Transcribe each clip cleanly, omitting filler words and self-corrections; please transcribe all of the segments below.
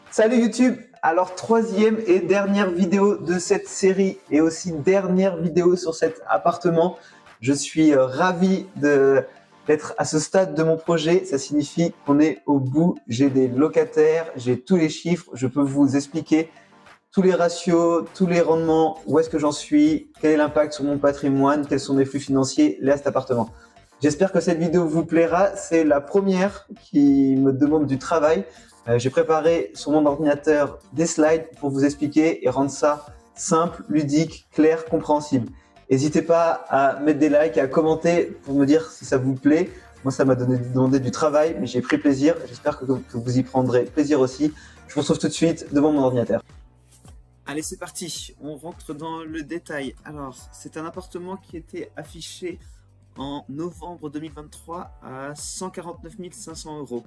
Salut YouTube! Alors troisième et dernière vidéo de cette série et aussi dernière vidéo sur cet appartement. Je suis ravi d'être à ce stade de mon projet. Ça signifie qu'on est au bout. J'ai des locataires, j'ai tous les chiffres. Je peux vous expliquer tous les ratios, tous les rendements, où est-ce que j'en suis, quel est l'impact sur mon patrimoine, quels sont mes flux financiers liés à cet appartement. J'espère que cette vidéo vous plaira. C'est la première qui me demande du travail. J'ai préparé sur mon ordinateur des slides pour vous expliquer et rendre ça simple, ludique, clair, compréhensible. N'hésitez pas à mettre des likes et à commenter pour me dire si ça vous plaît. Moi, ça m'a demandé du travail, mais j'ai pris plaisir. J'espère que vous y prendrez plaisir aussi. Je vous retrouve tout de suite devant mon ordinateur. Allez, c'est parti. On rentre dans le détail. Alors, c'est un appartement qui était affiché en novembre 2023 à 149 500 euros.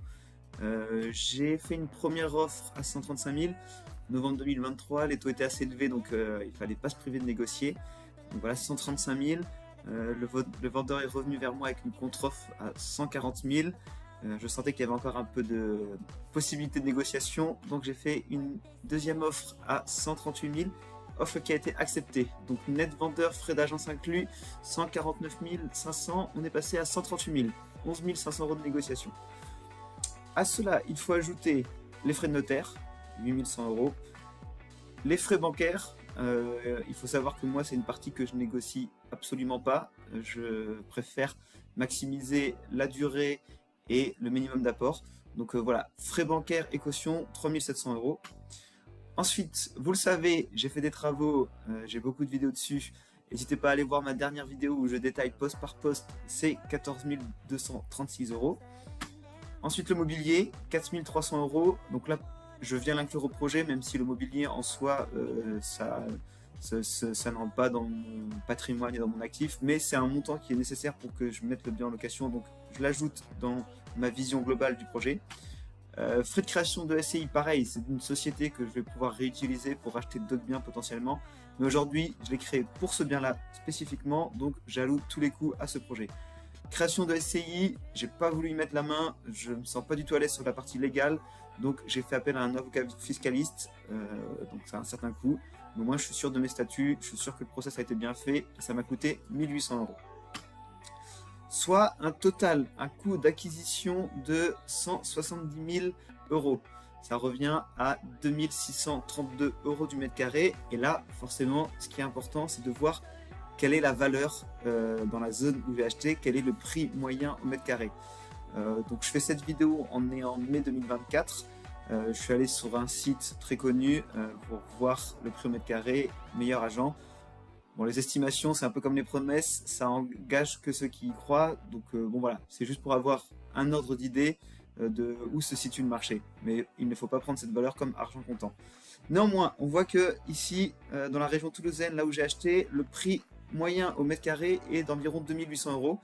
J'ai fait une première offre à 135 000. Novembre 2023, les taux étaient assez élevés, donc il fallait pas se priver de négocier. Donc voilà, 135 000. Le vendeur est revenu vers moi avec une contre-offre à 140 000. Je sentais qu'il y avait encore un peu de possibilité de négociation, donc j'ai fait une deuxième offre à 138 000. Offre qui a été acceptée. Donc net vendeur, frais d'agence inclus, 149 500. On est passé à 138 000. 11 500 euros de négociation. À cela, il faut ajouter les frais de notaire, 8 100 euros. Les frais bancaires, il faut savoir que moi, c'est une partie que je négocie absolument pas. Je préfère maximiser la durée et le minimum d'apport. Donc voilà, frais bancaires et caution, 3 700 euros. Ensuite, vous le savez, j'ai fait des travaux, j'ai beaucoup de vidéos dessus. N'hésitez pas à aller voir ma dernière vidéo où je détaille poste par poste, c'est 14 236 euros. Ensuite, le mobilier, 4 300 euros. Donc là, je viens l'inclure au projet, même si le mobilier en soi, ça n'entre pas dans mon patrimoine et dans mon actif, mais c'est un montant qui est nécessaire pour que je mette le bien en location. Donc, je l'ajoute dans ma vision globale du projet. Frais de création de SCI, pareil, c'est une société que je vais pouvoir réutiliser pour acheter d'autres biens potentiellement. Mais aujourd'hui, je l'ai créé pour ce bien-là spécifiquement, donc j'alloue tous les coûts à ce projet. Création de SCI, j'ai pas voulu y mettre la main, je me sens pas du tout à l'aise sur la partie légale, donc j'ai fait appel à un avocat fiscaliste, donc ça a un certain coût. Mais moi, je suis sûr de mes statuts, je suis sûr que le process a été bien fait, et ça m'a coûté 1 800 euros. Soit un total, un coût d'acquisition de 170 000 euros. Ça revient à 2 632 euros du mètre carré. Et là, forcément, ce qui est important, c'est de voir quelle est la valeur dans la zone où j'ai acheté, quel est le prix moyen au mètre carré. Donc je fais cette vidéo en mai 2024. Je suis allé sur un site très connu pour voir le prix au mètre carré, meilleur agent. Bon, les estimations, c'est un peu comme les promesses, ça engage que ceux qui y croient. Donc bon voilà, c'est juste pour avoir un ordre d'idée de où se situe le marché. Mais il ne faut pas prendre cette valeur comme argent comptant. Néanmoins, on voit que ici, dans la région toulousaine, là où j'ai acheté, le prix moyen au mètre carré est d'environ 2 800 euros.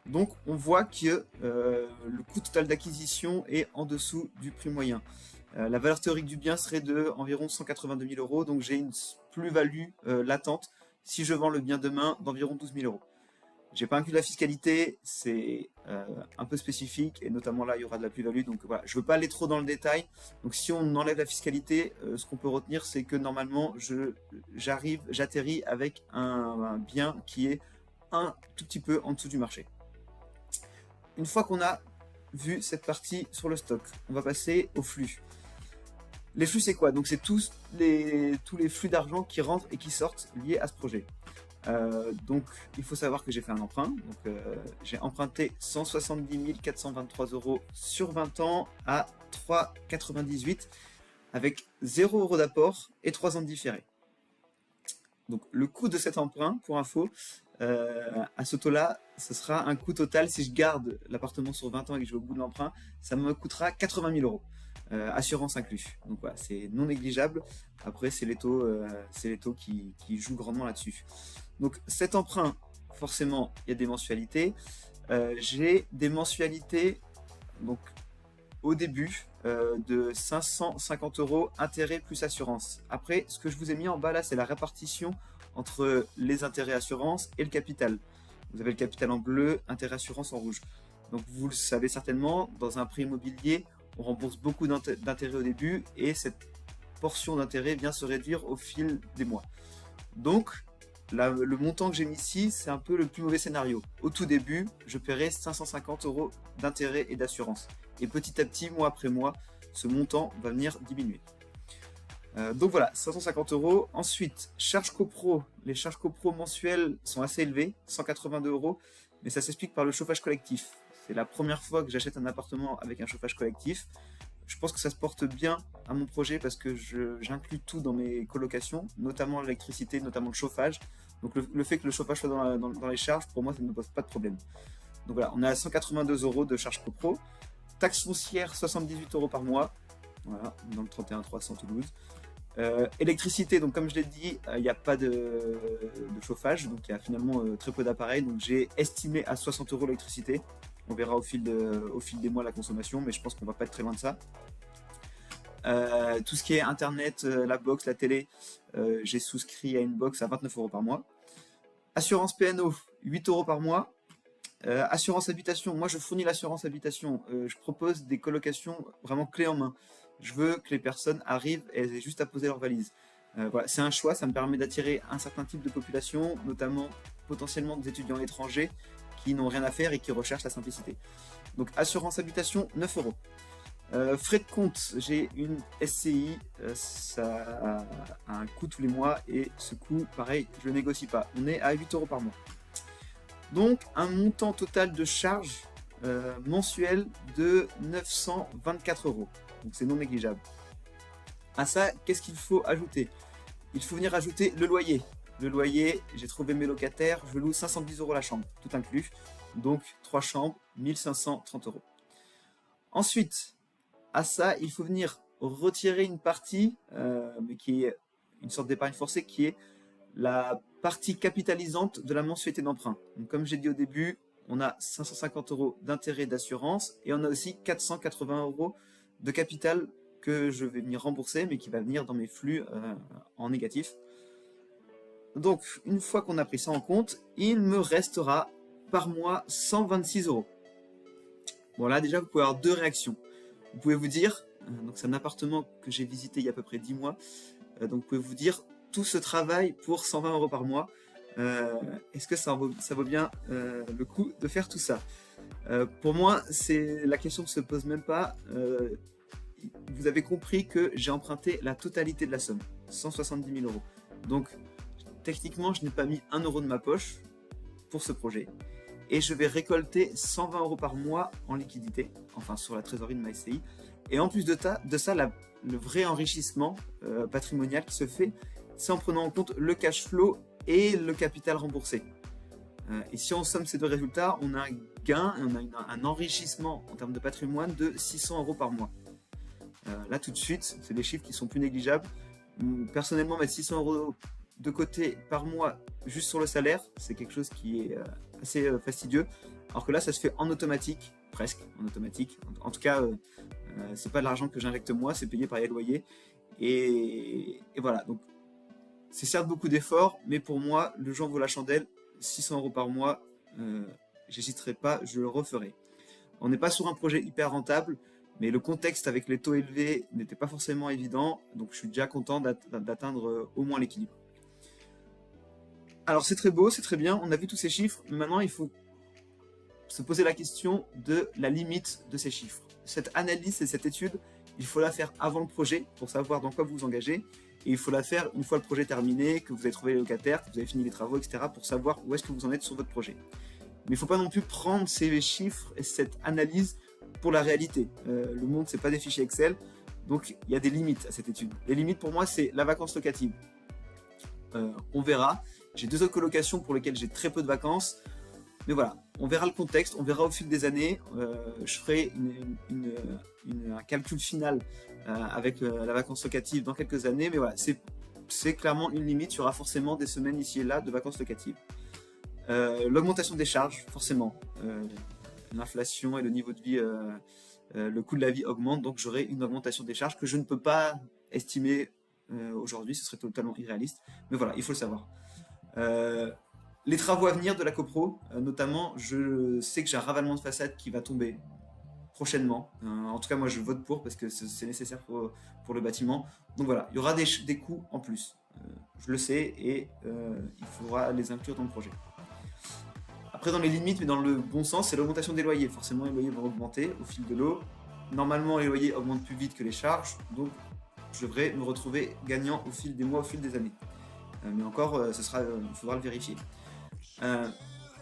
Donc on voit que le coût total d'acquisition est en dessous du prix moyen. La valeur théorique du bien serait de environ 182 000 euros, donc j'ai une plus-value latente si je vends le bien demain d'environ 12 000 euros. J'ai pas inclus la fiscalité, c'est un peu spécifique, et notamment là il y aura de la plus-value, donc voilà, je veux pas aller trop dans le détail. Donc si on enlève la fiscalité, ce qu'on peut retenir, c'est que normalement j'atterris avec un bien qui est un tout petit peu en dessous du marché. Une fois qu'on a vu cette partie sur le stock, on va passer au flux. Les flux, c'est quoi? Donc c'est tous les flux d'argent qui rentrent et qui sortent liés à ce projet. Donc il faut savoir que j'ai fait un emprunt. Donc j'ai emprunté 170 423 euros sur 20 ans à 3,98 avec 0 euros d'apport et 3 ans de différé. Donc le coût de cet emprunt, pour info, à ce taux-là, ce sera un coût total, si je garde l'appartement sur 20 ans et que je vais au bout de l'emprunt, ça me coûtera 80 000 euros. Assurance inclus. Donc voilà, c'est non négligeable. Après, c'est les taux qui jouent grandement là-dessus. Donc cet emprunt, forcément, il y a des mensualités. J'ai des mensualités, donc au début, de 550 euros, intérêt plus assurance. Après, ce que je vous ai mis en bas là, c'est la répartition entre les intérêts assurance et le capital. Vous avez le capital en bleu, intérêt assurance en rouge. Donc vous le savez certainement, dans un prêt immobilier, on rembourse beaucoup d'intérêts au début et cette portion d'intérêt vient se réduire au fil des mois. Donc, le montant que j'ai mis ici, c'est un peu le plus mauvais scénario. Au tout début, je paierai 550 € d'intérêt et d'assurance. Et petit à petit, mois après mois, ce montant va venir diminuer. Donc voilà, 550 €. Ensuite, charges copro. Les charges copro mensuelles sont assez élevées, 182 €, mais ça s'explique par le chauffage collectif. C'est la première fois que j'achète un appartement avec un chauffage collectif. Je pense que ça se porte bien à mon projet parce que j'inclus tout dans mes colocations, notamment l'électricité, notamment le chauffage. Donc le fait que le chauffage soit dans les charges, pour moi, ça ne me pose pas de problème. Donc voilà, on est à 182 € de charges copro. Taxe foncière, 78 € par mois. Voilà, dans le 31 300 Toulouse. Électricité, donc comme je l'ai dit, il n'y a pas de chauffage, donc il y a finalement très peu d'appareils. Donc j'ai estimé à 60 € l'électricité. On verra au fil des mois la consommation, mais je pense qu'on va pas être très loin de ça. Tout ce qui est internet, la box, la télé, j'ai souscrit à une box à 29 € par mois. Assurance P&O, 8 € par mois. Assurance habitation, moi je fournis l'assurance habitation. Je propose des colocations vraiment clés en main. Je veux que les personnes arrivent et elles aient juste à poser leur valise. Voilà, c'est un choix, ça me permet d'attirer un certain type de population, notamment potentiellement des étudiants étrangers qui n'ont rien à faire et qui recherchent la simplicité. Donc assurance habitation, 9 €. Frais de compte, j'ai une SCI, ça a un coût tous les mois et ce coût, pareil, je le négocie pas. On est à 8 € par mois. Donc un montant total de charges mensuel de 924 €. Donc c'est non négligeable. À ça, qu'est-ce qu'il faut ajouter? Il faut venir ajouter le loyer. Le loyer, j'ai trouvé mes locataires, je loue 510 € la chambre, tout inclus. Donc 3 chambres, 1530 €. Ensuite, à ça, il faut venir retirer une partie, mais qui est une sorte d'épargne forcée, qui est la partie capitalisante de la mensualité d'emprunt. Donc, comme j'ai dit au début, on a 550 € d'intérêt d'assurance et on a aussi 480 € de capital que je vais venir rembourser, mais qui va venir dans mes flux en négatif. Donc, une fois qu'on a pris ça en compte, il me restera par mois 126 €. Bon, là, déjà, vous pouvez avoir deux réactions. Vous pouvez vous dire, donc c'est un appartement que j'ai visité il y a à peu près 10 mois, donc vous pouvez vous dire, tout ce travail pour 120 € par mois, est-ce que ça vaut bien le coup de faire tout ça? Pour moi, c'est la question ne se pose même pas. Vous avez compris que j'ai emprunté la totalité de la somme, 170 000 €. Donc, techniquement, je n'ai pas mis 1 € de ma poche pour ce projet. Et je vais récolter 120 € par mois en liquidité, enfin sur la trésorerie de ma SCI. Et en plus de ça, le vrai enrichissement patrimonial qui se fait, c'est en prenant en compte le cash flow et le capital remboursé. Et si on somme ces deux résultats, on a un gain, on a un enrichissement en termes de patrimoine de 600 € par mois. Là tout de suite, c'est des chiffres qui sont plus négligeables. Personnellement, mettre 600 € de côté par mois juste sur le salaire, c'est quelque chose qui est assez fastidieux. Alors que là, ça se fait en automatique, presque en automatique. En tout cas, c'est pas de l'argent que j'injecte moi, c'est payé par les loyers. Et voilà, donc c'est certes beaucoup d'efforts, mais pour moi, le jour vaut la chandelle. 600 € par mois, j'hésiterai pas, je le referai. On n'est pas sur un projet hyper rentable, mais le contexte avec les taux élevés n'était pas forcément évident, donc je suis déjà content d'atteindre au moins l'équilibre. Alors c'est très beau, c'est très bien, on a vu tous ces chiffres, maintenant il faut se poser la question de la limite de ces chiffres. Cette analyse et cette étude, il faut la faire avant le projet pour savoir dans quoi vous vous engagez, et il faut la faire une fois le projet terminé, que vous avez trouvé les locataires, que vous avez fini les travaux, etc., pour savoir où est-ce que vous en êtes sur votre projet. Mais il ne faut pas non plus prendre ces chiffres et cette analyse pour la réalité. Le monde, c'est pas des fichiers Excel, donc il y a des limites à cette étude. Les limites pour moi, c'est la vacance locative. On verra. J'ai 2 autres colocations pour lesquelles j'ai très peu de vacances. Mais voilà, on verra le contexte, on verra au fil des années. Je ferai un calcul final avec la vacance locative dans quelques années. Mais voilà, c'est clairement une limite. Il y aura forcément des semaines ici et là de vacances locatives. L'augmentation des charges, forcément. L'inflation et le niveau de vie, le coût de la vie augmente. Donc j'aurai une augmentation des charges que je ne peux pas estimer aujourd'hui. Ce serait totalement irréaliste. Mais voilà, il faut le savoir. Les travaux à venir de la copro, notamment, je sais que j'ai un ravalement de façade qui va tomber prochainement. En tout cas, moi, je vote pour parce que c'est nécessaire pour le bâtiment. Donc voilà, il y aura des coûts en plus. Je le sais et il faudra les inclure dans le projet. Après, dans les limites, mais dans le bon sens, c'est l'augmentation des loyers. Forcément, les loyers vont augmenter au fil de l'eau. Normalement, les loyers augmentent plus vite que les charges, donc je devrais me retrouver gagnant au fil des mois, au fil des années. Mais encore, il faudra le vérifier.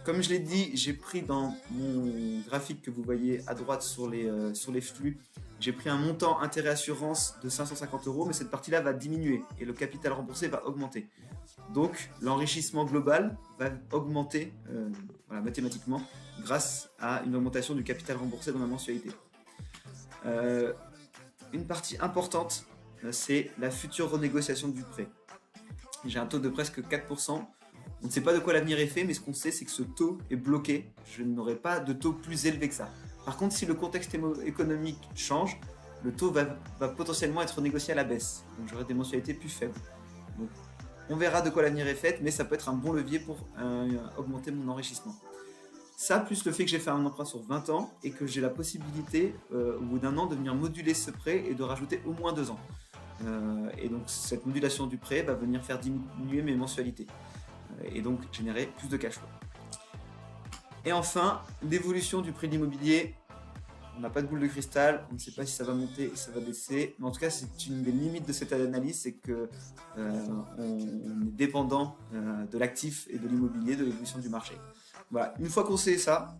Comme je l'ai dit, j'ai pris dans mon graphique que vous voyez à droite sur les flux, j'ai pris un montant intérêt assurance de 550 €, mais cette partie-là va diminuer et le capital remboursé va augmenter. Donc l'enrichissement global va augmenter mathématiquement grâce à une augmentation du capital remboursé dans ma mensualité. Une partie importante, c'est la future renégociation du prêt. J'ai un taux de presque 4%. On ne sait pas de quoi l'avenir est fait, mais ce qu'on sait, c'est que ce taux est bloqué. Je n'aurai pas de taux plus élevé que ça. Par contre, si le contexte économique change, le taux va potentiellement être négocié à la baisse. Donc j'aurai des mensualités plus faibles. Donc, on verra de quoi l'avenir est fait, mais ça peut être un bon levier pour augmenter mon enrichissement. Ça, plus le fait que j'ai fait un emprunt sur 20 ans et que j'ai la possibilité, au bout d'un an, de venir moduler ce prêt et de rajouter au moins 2 ans. Et donc cette modulation du prêt va venir faire diminuer mes mensualités et donc générer plus de cash flow. Et enfin, l'évolution du prix de l'immobilier. On n'a pas de boule de cristal, on ne sait pas si ça va monter, si ça va baisser, mais en tout cas c'est une des limites de cette analyse, c'est que on est dépendant de l'actif et de l'immobilier, de l'évolution du marché. Voilà, une fois qu'on sait ça,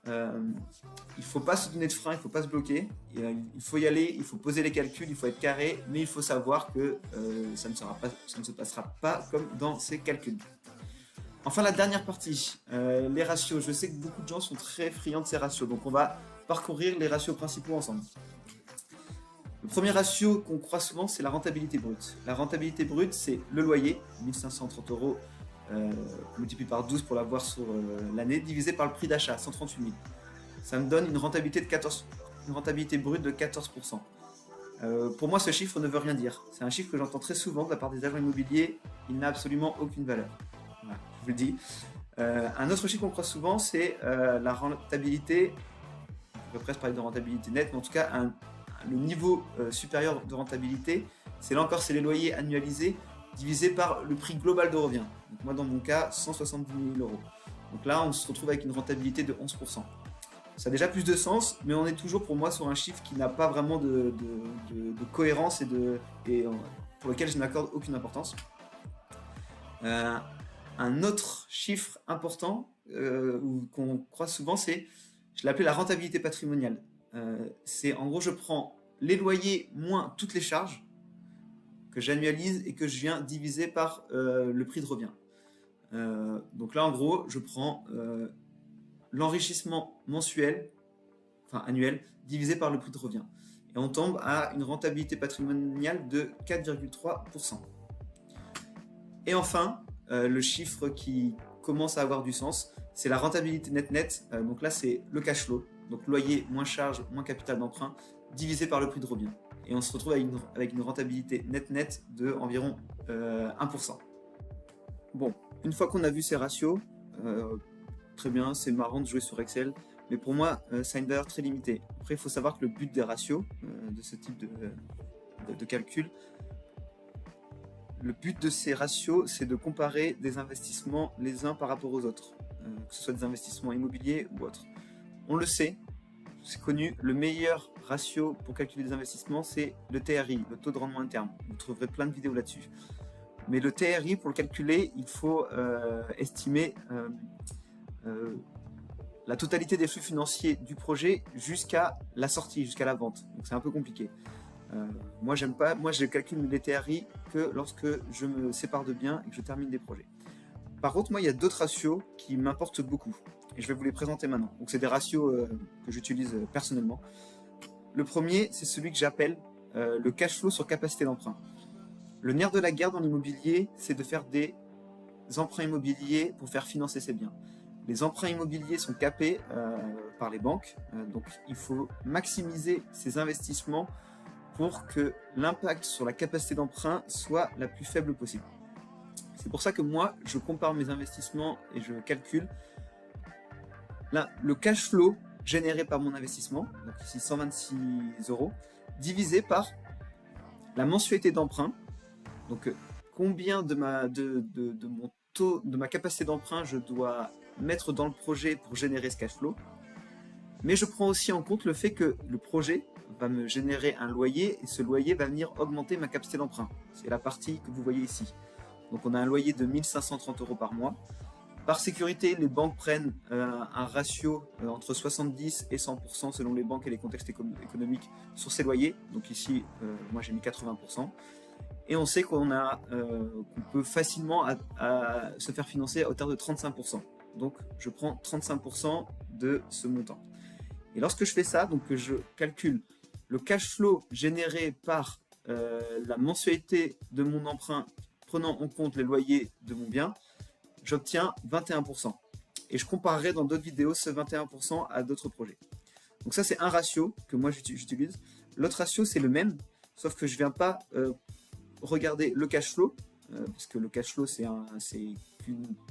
il ne faut pas se donner de frein, il ne faut pas se bloquer, il faut y aller, il faut poser les calculs, il faut être carré, mais il faut savoir que ça ne se passera pas comme dans ces calculs. Enfin, la dernière partie, les ratios. Je sais que beaucoup de gens sont très friands de ces ratios, donc on va parcourir les ratios principaux ensemble. Le premier ratio qu'on croit souvent, c'est la rentabilité brute. La rentabilité brute, c'est le loyer, 1530 € multiplié par 12 pour l'avoir sur l'année, divisé par le prix d'achat, 138 000. Ça me donne une rentabilité brute de 14%. Pour moi, ce chiffre ne veut rien dire. C'est un chiffre que j'entends très souvent de la part des agents immobiliers. Il n'a absolument aucune valeur. Voilà, je vous le dis. Un autre chiffre qu'on croit souvent, c'est la rentabilité. On peut presque parler de rentabilité nette, mais en tout cas, le niveau supérieur de rentabilité, c'est les loyers annualisés divisé par le prix global de revient. Donc moi, dans mon cas, 170 000 €. Donc là, on se retrouve avec une rentabilité de 11%. Ça a déjà plus de sens, mais on est toujours pour moi sur un chiffre qui n'a pas vraiment de cohérence et pour lequel je n'accorde aucune importance. Un autre chiffre important qu'on croit souvent, c'est, je l'appelais la rentabilité patrimoniale. C'est en gros, je prends les loyers moins toutes les charges que j'annualise et que je viens diviser par le prix de revient. Donc là, en gros, je prends l'enrichissement annuel, divisé par le prix de revient. Et on tombe à une rentabilité patrimoniale de 4,3%. Et enfin, le chiffre qui commence à avoir du sens, c'est la rentabilité net. Donc là, c'est le cash flow. Donc loyer moins charge, moins capital d'emprunt, divisé par le prix de revient. Et on se retrouve avec une rentabilité net de environ 1%. Bon, une fois qu'on a vu ces ratios, très bien, c'est marrant de jouer sur Excel, mais pour moi, ça a une valeur très limitée. Après, il faut savoir que le but des ratios, de ce type de calcul, le but de ces ratios, c'est de comparer des investissements les uns par rapport aux autres, que ce soit des investissements immobiliers ou autres. On le sait, c'est connu, le meilleur ratio pour calculer des investissements, c'est le TRI, le taux de rendement interne. Vous trouverez plein de vidéos là-dessus. Mais le TRI, pour le calculer, il faut estimer la totalité des flux financiers du projet jusqu'à la sortie, jusqu'à la vente. Donc c'est un peu compliqué. Moi, j'aime pas. Moi, je calcule les TRI que lorsque je me sépare de biens et que je termine des projets. Par contre, moi, il y a d'autres ratios qui m'importent beaucoup. Et je vais vous les présenter maintenant. Donc, c'est des ratios que j'utilise personnellement. Le premier, c'est celui que j'appelle le cash flow sur capacité d'emprunt. Le nerf de la guerre dans l'immobilier, c'est de faire des emprunts immobiliers pour faire financer ses biens. Les emprunts immobiliers sont capés par les banques. Donc, il faut maximiser ces investissements pour que l'impact sur la capacité d'emprunt soit la plus faible possible. C'est pour ça que moi, je compare mes investissements et je calcule. Là, le cash flow généré par mon investissement, donc ici 126 €, divisé par la mensualité d'emprunt, donc combien de mon taux, de ma capacité d'emprunt je dois mettre dans le projet pour générer ce cash flow. Mais je prends aussi en compte le fait que le projet va me générer un loyer et ce loyer va venir augmenter ma capacité d'emprunt. C'est la partie que vous voyez ici. Donc on a un loyer de 1 530 € par mois. Par sécurité, les banques prennent un ratio entre 70 et 100% selon les banques et les contextes économiques sur ces loyers. Donc ici, moi j'ai mis 80%. Et on sait qu'on peut facilement se faire financer à hauteur de 35%. Donc je prends 35% de ce montant. Et lorsque je fais ça, donc que je calcule le cash flow généré par la mensualité de mon emprunt, prenant en compte les loyers de mon bien, j'obtiens 21%. Et je comparerai dans d'autres vidéos ce 21% à d'autres projets. Donc ça, c'est un ratio que moi j'utilise. L'autre ratio, c'est le même, sauf que je ne viens pas regarder le cash flow, parce que le cash flow, c'est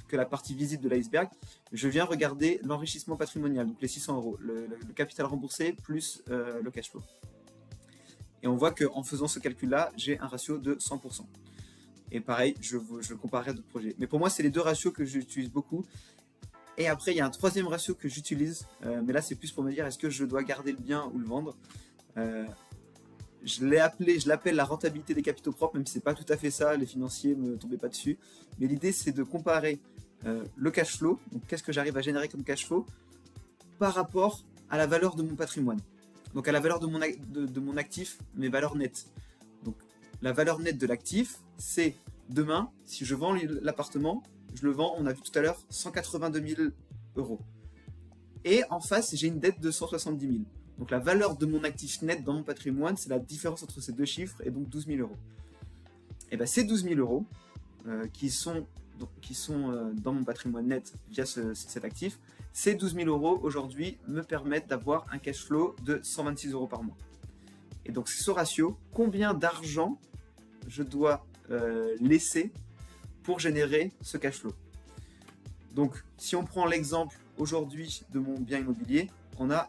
que la partie visible de l'iceberg. Je viens regarder l'enrichissement patrimonial, donc les 600 €, le capital remboursé plus le cash flow. Et on voit qu'en faisant ce calcul-là, j'ai un ratio de 100%. Et pareil, je comparerai à d'autres projets. Mais pour moi, c'est les deux ratios que j'utilise beaucoup. Et après, il y a un troisième ratio que j'utilise. Mais là, c'est plus pour me dire, est-ce que je dois garder le bien ou le vendre? Je l'appelle la rentabilité des capitaux propres, même si c'est pas tout à fait ça, les financiers ne me tombaient pas dessus. Mais l'idée, c'est de comparer le cash flow, donc qu'est-ce que j'arrive à générer comme cash flow, par rapport à la valeur de mon patrimoine. Donc à la valeur de mon actif, mes valeurs nettes. Donc la valeur nette de l'actif, c'est demain, si je vends l'appartement, je le vends, on a vu tout à l'heure, 182 000 €. Et en face, j'ai une dette de 170 000. Donc la valeur de mon actif net dans mon patrimoine, c'est la différence entre ces deux chiffres, et donc 12 000 €. Et bien ces 12 000 € qui sont dans mon patrimoine net via cet actif, ces 12 000 € aujourd'hui me permettent d'avoir un cash flow de 126 € par mois. Et donc c'est ce ratio, combien d'argent je dois laisser pour générer ce cash flow. Donc si on prend l'exemple aujourd'hui de mon bien immobilier, on a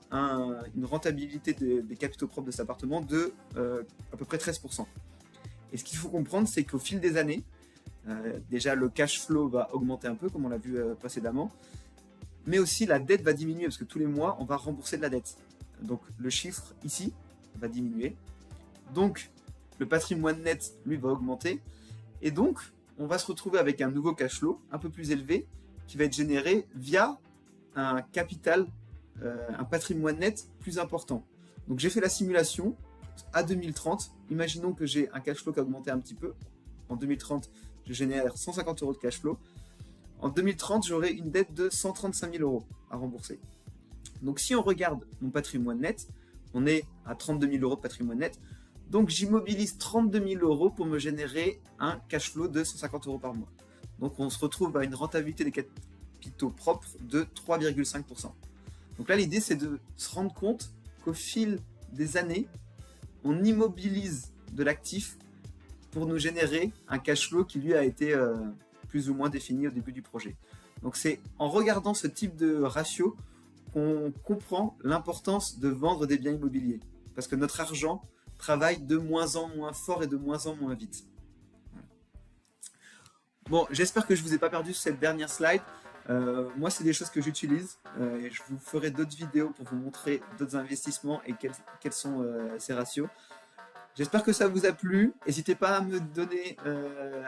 une rentabilité des capitaux propres de cet appartement de à peu près 13%. Et ce qu'il faut comprendre, c'est qu'au fil des années, déjà le cash flow va augmenter un peu, comme on l'a vu précédemment, mais aussi la dette va diminuer, parce que tous les mois, on va rembourser de la dette. Donc le chiffre ici va diminuer. Donc le patrimoine net, lui, va augmenter. Et donc, on va se retrouver avec un nouveau cash flow un peu plus élevé qui va être généré via un capital, un patrimoine net plus important. Donc j'ai fait la simulation à 2030. Imaginons que j'ai un cash flow qui a augmenté un petit peu. En 2030, je génère 150 € de cash flow. En 2030, j'aurai une dette de 135 000 € à rembourser. Donc si on regarde mon patrimoine net, on est à 32 000 € de patrimoine net. Donc j'immobilise 32 000 € pour me générer un cash flow de 150 € par mois. Donc on se retrouve à une rentabilité des capitaux propres de 3,5%. Donc là, l'idée, c'est de se rendre compte qu'au fil des années, on immobilise de l'actif pour nous générer un cash flow qui, lui, a été plus ou moins défini au début du projet. Donc c'est en regardant ce type de ratio qu'on comprend l'importance de vendre des biens immobiliers. Parce que notre argent travaille de moins en moins fort et de moins en moins vite. Bon, j'espère que je ne vous ai pas perdu sur cette dernière slide. Moi, c'est des choses que j'utilise et je vous ferai d'autres vidéos pour vous montrer d'autres investissements et quels sont ces ratios. J'espère que ça vous a plu. N'hésitez pas à me donner,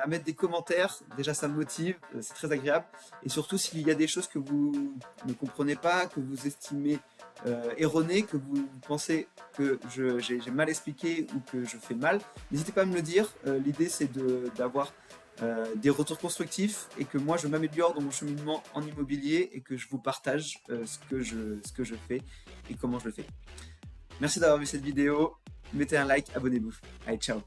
à mettre des commentaires. Déjà, ça me motive, c'est très agréable. Et surtout, s'il y a des choses que vous ne comprenez pas, que vous estimez erronées, que vous pensez que j'ai mal expliqué ou que je fais mal, n'hésitez pas à me le dire. L'idée, c'est d'avoir des retours constructifs et que moi je m'améliore dans mon cheminement en immobilier et que je vous partage ce que je fais et comment je le fais. Merci d'avoir vu cette vidéo, mettez un like, abonnez-vous. Allez, ciao.